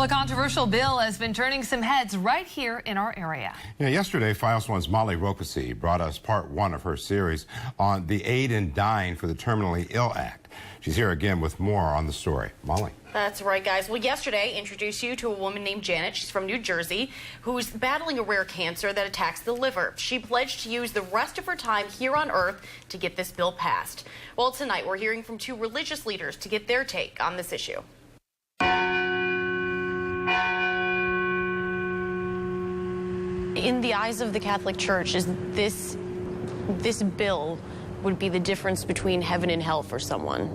Well, a controversial bill has been turning some heads right here in our area. Yeah, yesterday, Files One's Molly Rokasi brought us part one of her series on the Aid in Dying for the Terminally Ill Act. She's here again with more on the story. Molly. That's right, guys. Well, yesterday, introduced you to a woman named Janet. She's from New Jersey, who's battling a rare cancer that attacks the liver. She pledged to use the rest of her time here on Earth to get this bill passed. Well, tonight, we're hearing from two religious leaders to get their take on this issue. In the eyes of the Catholic Church, is this bill would be the difference between heaven and hell for someone?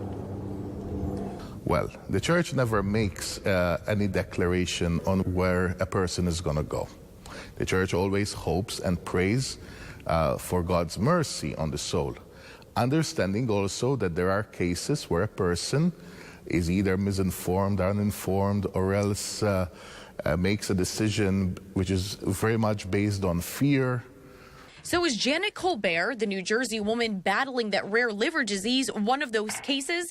Well, the church never makes any declaration on where a person is going to go. The church always hopes and prays for God's mercy on the soul, understanding also that there are cases where a person is either misinformed, uninformed, or else makes a decision which is very much based on fear. So is Janet Colbert, the New Jersey woman battling that rare liver disease, one of those cases?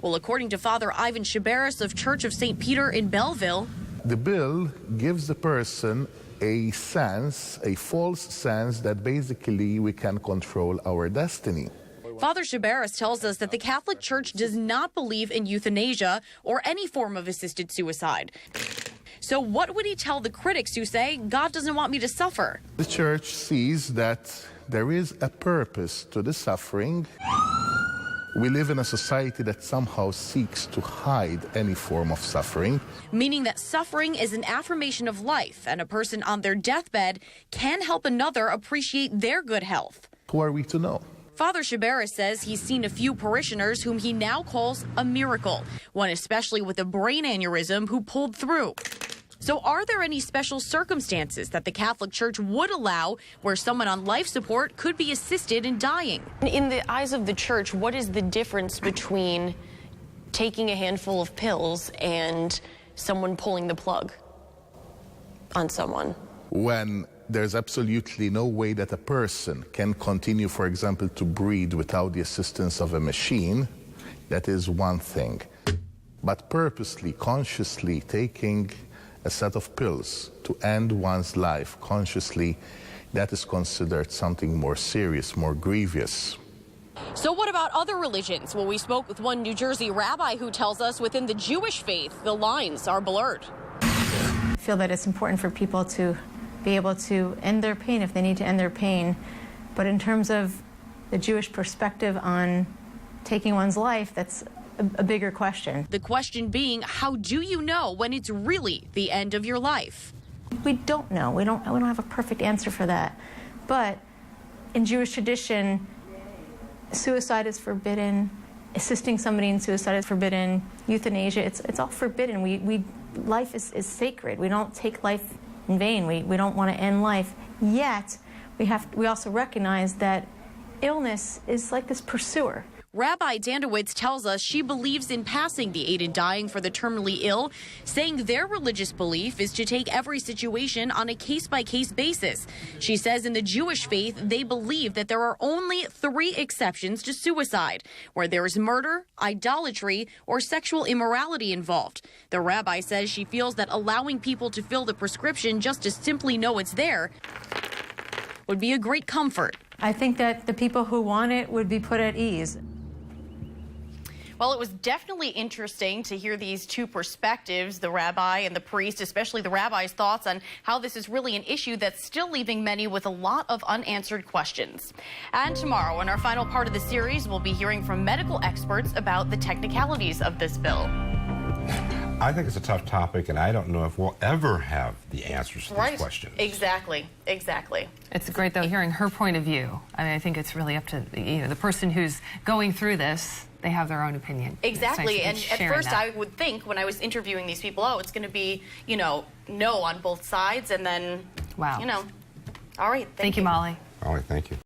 Well, according to Father Ivan Shabaris of Church of St. Peter in Belleville, the bill gives the person a sense, a false sense, that basically we can control our destiny. Father Shabaris tells us that the Catholic Church does not believe in euthanasia or any form of assisted suicide. So what would he tell the critics who say, God doesn't want me to suffer? The church sees that there is a purpose to the suffering. We live in a society that somehow seeks to hide any form of suffering. Meaning that suffering is an affirmation of life, and a person on their deathbed can help another appreciate their good health. Who are we to know? Father Shabaris says he's seen a few parishioners whom he now calls a miracle, one especially with a brain aneurysm who pulled through. So are there any special circumstances that the Catholic Church would allow where someone on life support could be assisted in dying? In the eyes of the Church, what is the difference between taking a handful of pills and someone pulling the plug on someone? When there's absolutely no way that a person can continue, for example, to breathe without the assistance of a machine, that is one thing. But purposely, consciously taking a set of pills to end one's life consciously, that is considered something more serious, more grievous. So what about other religions? Well, we spoke with one New Jersey rabbi who tells us within the Jewish faith, the lines are blurred. I feel that it's important for people to be able to end their pain if they need to end their pain. But in terms of the Jewish perspective on taking one's life, that's a bigger question. The question being, how do you know when it's really the end of your life? We don't know. We don't have a perfect answer for that. But in Jewish tradition, suicide is forbidden. Assisting somebody in suicide is forbidden. Euthanasia, it's all forbidden. Life is sacred. We don't take life in vain. We don't want to end life. Yet, we also recognize that illness is like this pursuer. Rabbi Dandowitz tells us she believes in passing the aid in dying for the terminally ill, saying their religious belief is to take every situation on a case-by-case basis. She says in the Jewish faith, they believe that there are only 3 exceptions to suicide, where there is murder, idolatry, or sexual immorality involved. The rabbi says she feels that allowing people to fill the prescription just to simply know it's there would be a great comfort. I think that the people who want it would be put at ease. Well, it was definitely interesting to hear these two perspectives, the rabbi and the priest, especially the rabbi's thoughts on how this is really an issue that's still leaving many with a lot of unanswered questions. And tomorrow, in our final part of the series, we'll be hearing from medical experts about the technicalities of this bill. I think it's a tough topic, and I don't know if we'll ever have the answers to these questions. Exactly. It's great, though, hearing her point of view. I mean, I think it's really up to the person who's going through this. They have their own opinion. Exactly, nice and at first I would think when I was interviewing these people, oh, it's going to be, no on both sides, and then, wow. All right, thank you, Molly. Molly, thank you.